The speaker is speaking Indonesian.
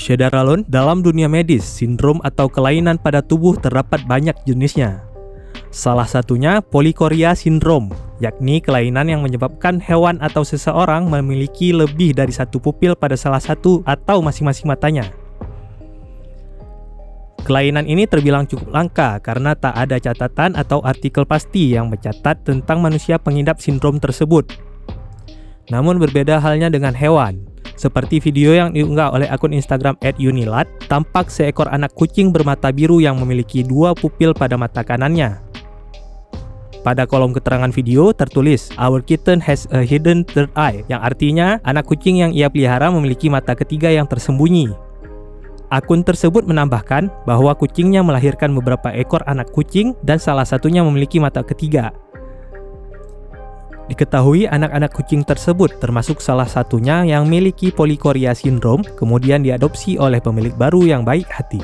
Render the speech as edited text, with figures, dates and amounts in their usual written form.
Syederalun, dalam dunia medis, sindrom atau kelainan pada tubuh terdapat banyak jenisnya. Salah satunya polikoria sindrom, yakni kelainan yang menyebabkan hewan atau seseorang memiliki lebih dari satu pupil pada salah satu atau masing-masing matanya. Kelainan ini terbilang cukup langka karena tak ada catatan atau artikel pasti yang mencatat tentang manusia pengidap sindrom tersebut. Namun berbeda halnya dengan hewan. Seperti video yang diunggah oleh akun Instagram @unilat, tampak seekor anak kucing bermata biru yang memiliki 2 pupil pada mata kanannya. Pada kolom keterangan video tertulis, "Our kitten has a hidden third eye," yang artinya anak kucing yang ia pelihara memiliki mata ketiga yang tersembunyi. Akun tersebut menambahkan bahwa kucingnya melahirkan beberapa ekor anak kucing dan salah satunya memiliki mata ketiga. Diketahui anak-anak kucing tersebut termasuk salah satunya yang memiliki polikoria sindrom, kemudian diadopsi oleh pemilik baru yang baik hati.